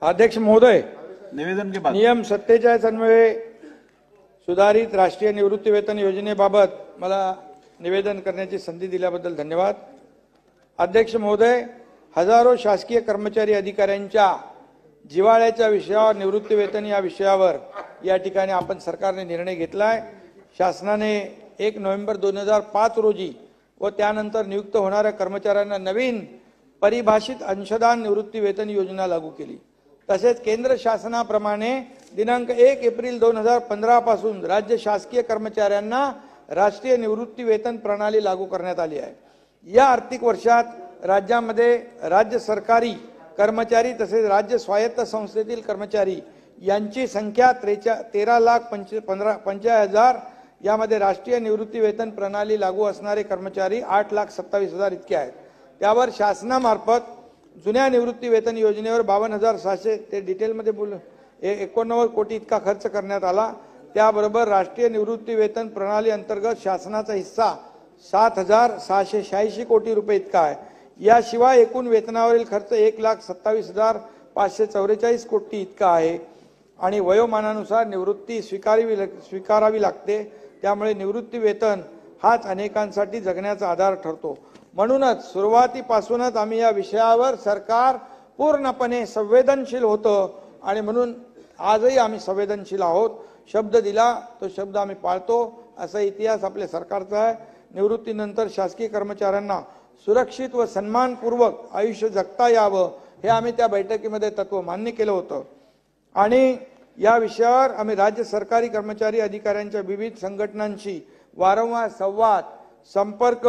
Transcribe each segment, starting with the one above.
अध्यक्ष महोदय, निवेदन के बाद नियम 47 अन्वये सुधारित राष्ट्रीय निवृत्ती वेतन योजनेबाबत मला निवेदन करण्याची संधी दिल्याबद्दल धन्यवाद। अध्यक्ष महोदय, हजारो शासकीय कर्मचारी अधिकाऱ्यांच्या जिव्हाळ्याच्या विषयावर निवृत्ती वेतन या विषयावर या ठिकाणी आपण सरकारने निर्णय घेतलाय। शासनाने 1 नोव्हेंबर 2005 रोजी व त्यानंतर नियुक्त होणाऱ्या कर्मचाऱ्यांना नवीन परिभाषित अंशदान निवृत्ती वेतन योजना लागू केली। तसेच केंद्र शासनाप्रमाणे दिनांक 1 एप्रिल 2015 पासून राज्य शासकीय कर्मचाऱ्यांना राष्ट्रीय निवृत्ती वेतन प्रणाली लागू करण्यात आली आहे। या आर्थिक वर्षात राज्यामध्ये राज्य सरकारी कर्मचारी तसेच राज्य स्वायत्त संस्थेतील कर्मचारी यांची संख्या 13,15,50,000, यामध्ये राष्ट्रीय निवृत्ती वेतन प्रणाली लागू असणारे कर्मचारी 8,27,000 इतके आहेत। त्यावर शासनामार्फत जुन्या निवृत्ती वेतन योजनेवर 52,600 ते डिटेलमध्ये 89 कोटी इतका खर्च करण्यात आला। त्याबरोबर राष्ट्रीय निवृत्ती वेतन प्रणाली अंतर्गत शासनाचा हिस्सा 7,686 कोटी रुपये इतका आहे। याशिवाय एकूण वेतनावरील खर्च 1,27,544 कोटी इतका आहे आणि वयोमानानुसार निवृत्ती स्वीकारावी लागते। त्यामुळे निवृत्ती वेतन हाच अनेकांसाठी जगण्याचा आधार ठरतो। म्हणूनच सुरुवातीपासूनच आम्ही या विषयावर सरकार पूर्णपणे संवेदनशील होतं आणि म्हणून आजही आम्ही संवेदनशील आहोत। शब्द दिला तो शब्द आम्ही पाळतो असा इतिहास आपल्या सरकारचा आहे। निवृत्तीनंतर शासकीय कर्मचाऱ्यांना सुरक्षित व सन्मानपूर्वक आयुष्य जगता यावं हे आम्ही त्या बैठकीमध्ये तत्व मान्य केलं होतं आणि या विषयावर आम्ही राज्य सरकारी कर्मचारी अधिकाऱ्यांच्या विविध संघटनांशी वारंवार संवाद संपर्क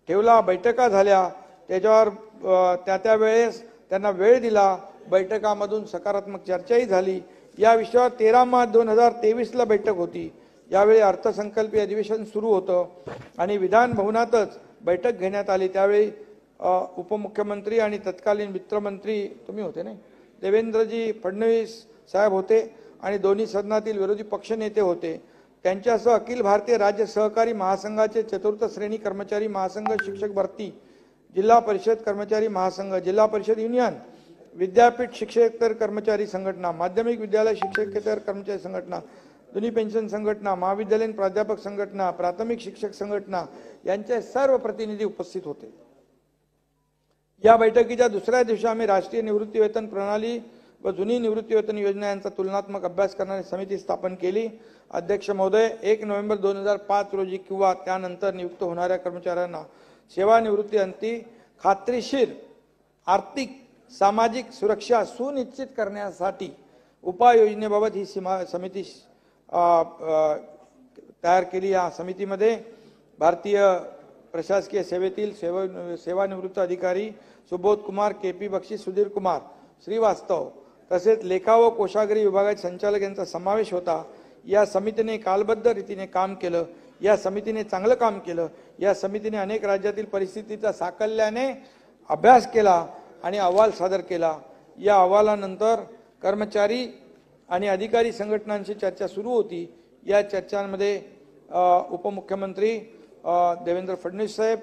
ठेवला, बैठका झाल्या, त्याच्यावर त्या वेळेस त्यांना वेळ दिला, बैठकामधून सकारात्मक चर्चाही झाली। या विषयावर 13 मार्च 2023 बैठक होती। यावेळी अर्थसंकल्पीय अधिवेशन सुरू होतं आणि विधान भवनातच बैठक घेण्यात आली। त्यावेळी उपमुख्यमंत्री आणि तत्कालीन वित्तमंत्री तुम्ही होते नाही, देवेंद्रजी फडणवीस साहेब होते आणि दोन्ही सदनातील विरोधी पक्षनेते होते। त्यांच्यासह अखिल भारतीय राज्य सहकारी महासंघाचे चतुर्थ श्रेणी कर्मचारी महासंघ, शिक्षक भरती, जिल्हा परिषद कर्मचारी महासंघ, जिल्हा परिषद युनियन, विद्यापीठ शिक्षकेतर कर्मचारी संघटना, माध्यमिक विद्यालय शिक्षकेतर कर्मचारी संघटना, जुनी पेन्शन संघटना, महाविद्यालयीन प्राध्यापक संघटना, प्राथमिक शिक्षक संघटना यांचे सर्व प्रतिनिधी उपस्थित होते। या बैठकीच्या दुसऱ्या दिवशी आम्ही राष्ट्रीय निवृत्ती वेतन प्रणाली व जुनी निवृत्ती वेतन योजना यांचा तुलनात्मक अभ्यास करणारी समिती स्थापन केली। अध्यक्ष महोदय, 1 नोव्हेंबर 2005 रोजी किंवा त्यानंतर नियुक्त होणाऱ्या कर्मचाऱ्यांना सेवानिवृत्ती अंती खात्रीशीर आर्थिक सामाजिक सुरक्षा सुनिश्चित करण्यासाठी उपाययोजनेबाबत ही समिती तयार केली। या समितीमध्ये भारतीय प्रशासकीय सेवेतील सेवानिवृत्त अधिकारी सुबोध कुमार, केपी बक्षी, सुधीर कुमार श्रीवास्तव तसेच लेखा व कोषागारी विभागाचे संचालक यांचा समावेश होता। या समितीने कालबद्ध रीतीने काम केलं। या समितीने चांगलं काम केलं। या समितीने अनेक राज्यातील परिस्थितीचा साकल्याने अभ्यास केला आणि अहवाल सादर केला। या अहवालानंतर कर्मचारी आणि अधिकारी संघटनांची चर्चा सुरू होती। या चर्चांमध्ये उपमुख्यमंत्री देवेंद्र फडणवीस साहेब,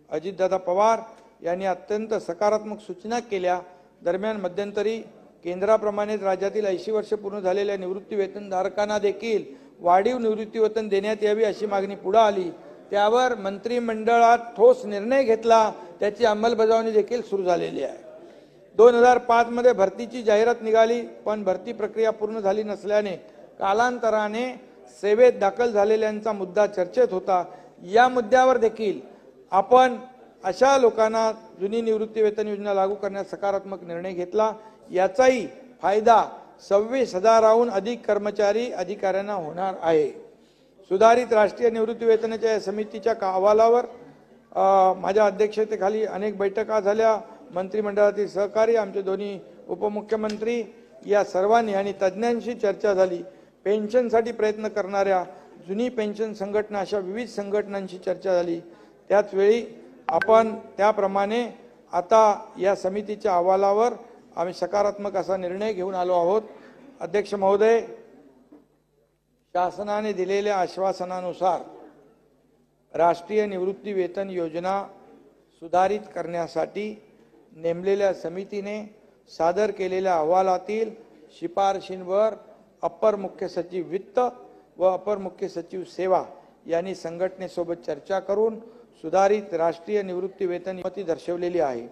अजितदादा पवार यांनी अत्यंत सकारात्मक सूचना केल्या। दरम्यान मध्यंतरी केंद्राप्रमाणेच राज्यातील 80 वर्ष पूर्ण झालेल्या निवृत्ती वेतनधारकांना देखील वाढीव निवृत्ती वेतन देण्यात यावी अशी मागणी पुढे आली। त्यावर मंत्रिमंडळात ठोस निर्णय घेतला, त्याची अंमलबजावणी देखील सुरू झालेली आहे। 2005 मध्ये भरतीची जाहिरात निघाली, पण भरती प्रक्रिया पूर्ण झाली नसल्याने कालांतराने सेवेत दाखल झालेल्यांचा मुद्दा चर्चेत होता। या मुद्द्यावर देखील आपण अशा लोकांना जुनी निवृत्ती वेतन योजना लागू करण्यास सकारात्मक निर्णय घेतला। याचाही फायदा 26,000हून अधिक कर्मचारी अधिकाऱ्यांना होणार आहे। सुधारित राष्ट्रीय निवृत्ती वेतनाच्या या समितीच्या अहवालावर माझ्या अध्यक्षतेखाली अनेक बैठका झाल्या। मंत्रिमंडळातील सहकारी, आमचे दोन्ही उपमुख्यमंत्री या सर्वांनी आणि तज्ज्ञांशी चर्चा झाली। पेन्शनसाठी प्रयत्न करणाऱ्या जुनी पेन्शन संघटना अशा विविध संघटनांशी चर्चा झाली। त्याच वेळी आपण त्याप्रमाणे आता या समितीच्या अहवालावर आम्ही सकारात्मक असा निर्णय घेऊन आलो आहोत। अध्यक्ष महोदय, शासनाने दिलेल्या आश्वासनानुसार राष्ट्रीय निवृत्ती वेतन योजना सुधारित करण्यासाठी नेमलेल्या समितीने सादर केलेल्या अहवालातील शिफारशींवर अपर मुख्य सचिव वित्त व अपर मुख्य सचिव सेवा यांनी संघटनेसोबत चर्चा करून सुधारित राष्ट्रीय निवृत्ती वेतन योजना दर्शवलेली आहे।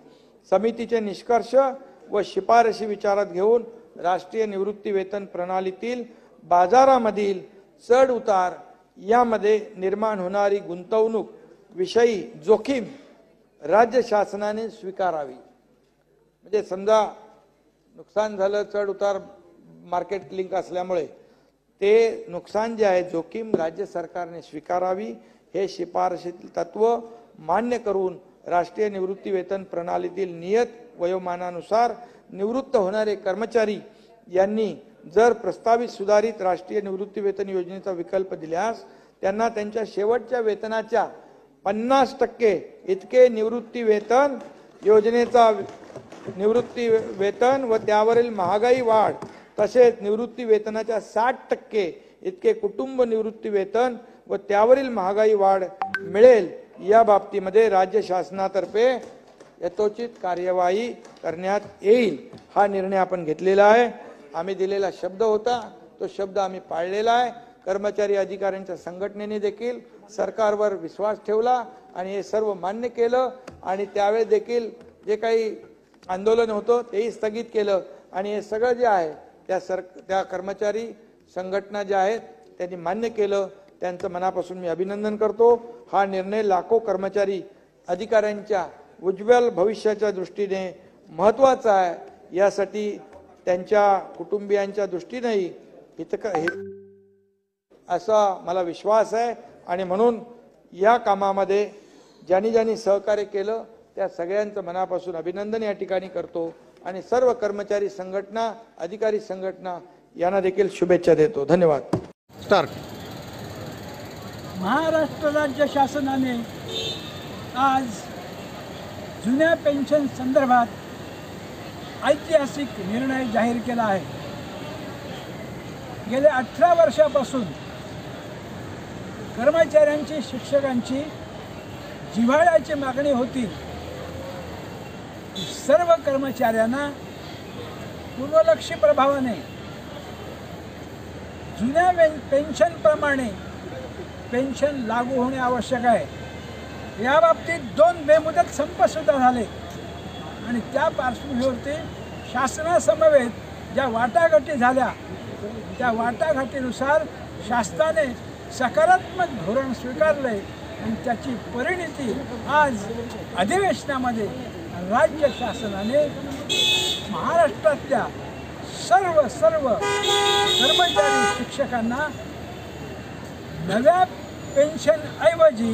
समितीचे निष्कर्ष व शिफारशी विचारात घेऊन राष्ट्रीय निवृत्ती वेतन प्रणालीतील बाजारामधील चढ उतार यामध्ये निर्माण होणारी गुंतवणूक विषयी जोखीम राज्य शासनाने स्वीकारावी। म्हणजे समजा नुकसान झालं, चढ उतार मार्केट लिंक असल्यामुळे ते नुकसान जे आहे जोखीम राज्य सरकारने स्वीकारावी हे शिफारशीतील तत्व मान्य करून राष्ट्रीय निवृत्ती वेतन प्रणालीतील नियत वयोमानानुसार निवृत्त होणारे कर्मचारी यांनी जर प्रस्तावित सुधारित राष्ट्रीय निवृत्ती वेतन योजनेचा विकल्प दिल्यास त्यांना त्यांच्या शेवटच्या वेतनाच्या 50% इतके निवृत्ती वेतन योजनेचा निवृत्ती वेतन व त्यावरील महागाई वाढ तसेच निवृत्ती वेतनाच्या 60% इतके कुटुंब निवृत्ती वेतन व त्यावरील महागाई वाढ मिळेल या बाबतीमध्ये राज्य शासनातर्फे यथोचित कार्यवाही करण्यात येईल। हा निर्णय आपण घेतलेला आहे। आम्ही दिलेला शब्द होता तो शब्द आम्ही पाळलेला आहे। कर्मचारी अधिकाऱ्यांच्या संघटनेने देखील सरकारवर विश्वास ठेवला आणि हे सर्व मान्य केलं आणि त्यावेळेस देखील जे काही आंदोलन होतं तेही स्थगित केलं आणि हे सगळं जे आहे त्या कर्मचारी संघटना ज्या आहेत त्यांनी मान्य केलं। त्यांचं मनापासून मी अभिनंदन करतो। हा निर्णय लाखो कर्मचारी अधिकाऱ्यांच्या उज्ज्वल भविष्याच्या दृष्टीने महत्त्वाचा आहे। यासाठी त्यांच्या कुटुंबियांच्या दृष्टीनेही असा मला विश्वास आहे आणि म्हणून या कामामध्ये ज्यांनी सहकार्य केलं त्या सगळ्यांचं मनापासून अभिनंदन या ठिकाणी करतो आणि सर्व कर्मचारी संघटना अधिकारी संघटना यांना देखील शुभेच्छा देतो। धन्यवाद। स्टार्ट। महाराष्ट्र राज्य शासनाने आज जुन्या पेन्शन संदर्भात ऐतिहासिक निर्णय जाहीर केला आहे। गेल्या 18 वर्षापासून कर्मचाऱ्यांची शिक्षकांची जिव्हाळ्याची मागणी होती। सर्व कर्मचाऱ्यांना पूर्वलक्षी प्रभावाने जुन्या पेन्शन प्रमाणे पेन्शन लागू होणे आवश्यक आहे। या बाबतीत 2 बेमुदत संप सुद्धा झाले आणि त्या पार्श्वभूमीवरती शासनासमवेत ज्या वाटाघाटी झाल्या त्या वाटाघाटीनुसार शासनाने सकारात्मक धोरण स्वीकारले आणि त्याची परिणती आज अधिवेशनामध्ये राज्य शासनाने महाराष्ट्रातल्या सर्व कर्मचारी शिक्षकांना नव्या पेन्शन ऐवजी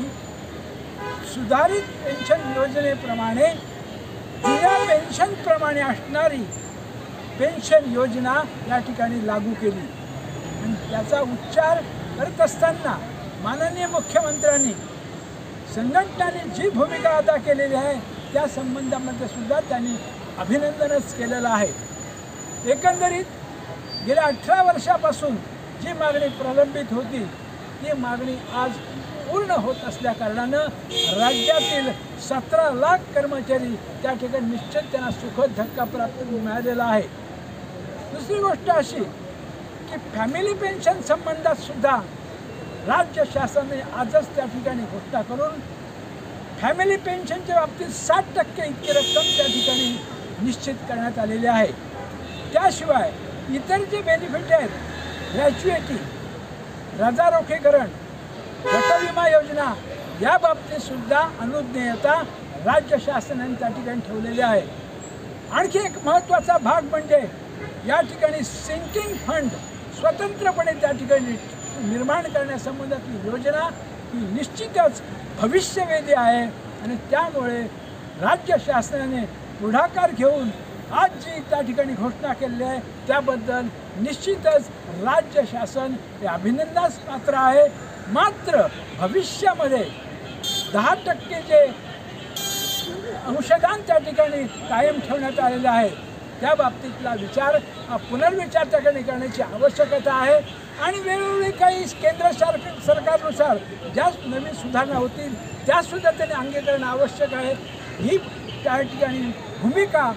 सुधारित पेन्शन योजनेप्रमाणे जुन्या पेन्शन प्रमाणे असणारी पेन्शन योजना या ठिकाणी लागू केली आणि त्याचा उच्चार करत असताना माननीय मुख्यमंत्र्यांनी संघटनांनी जी भूमिका अदा केलेली आहे त्या संबंधामध्ये सुद्धा त्यांनी अभिनंदनच केलेलं आहे। एकंदरीत गेल्या 18 वर्षापासून जी मागणी प्रलंबित होती ती मागणी आज पूर्ण होत असल्या कारणानं राज्यातील 17 लाख कर्मचारी त्या ठिकाणी निश्चित त्यांना सुखद धक्का प्राप्त मिळालेला आहे। दुसरी गोष्ट अशी की फॅमिली पेन्शन संबंधात सुद्धा राज्य शासनाने आजच त्या ठिकाणी घोषणा करून फॅमिली पेन्शनच्या बाबतीत 60% इतकी रक्कम त्या ठिकाणी निश्चित करण्यात आलेली आहे। त्याशिवाय इतर जे बेनिफिट आहेत ग्रॅच्युएटी, रजा रोखीकरण, गटविमा योजना या बाबतीत सुद्धा अनुज्ञेयता राज्य शासनाने त्या ठिकाणी ठेवलेली आहे। आणखी एक महत्त्वाचा भाग म्हणजे या ठिकाणी सिंकिंग फंड स्वतंत्रपणे त्या ठिकाणी निर्माण करण्यासंबंधातली योजना ही निश्चितच भविष्यवेधी आहे आणि त्यामुळे राज्य शासनाने पुढाकार घेऊन आज जी त्या ठिकाणी घोषणा केलेली आहे त्याबद्दल निश्चितच राज्य शासन हे अभिनंदनास पात्र आहे। मात्र भविष्यामध्ये 10% जे अंशदान त्या ठिकाणी कायम ठेवण्यात आलेले आहे त्या बाबतीतला विचार पुनर्विचार त्या ठिकाणी करण्याची आवश्यकता आहे आणि वेगवेगळी काही केंद्र सरकारनुसार ज्या नवीन सुधारणा होतील त्यासुद्धा त्यांनी अंगीकरण आवश्यक आहे। ही त्या ठिकाणी भूमिका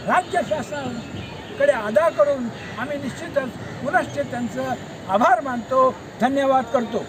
राज्य शासनाकडे अदा करून आम्ही निश्चितच पुनश्च त्यांचं आभार मानतो, धन्यवाद करतो.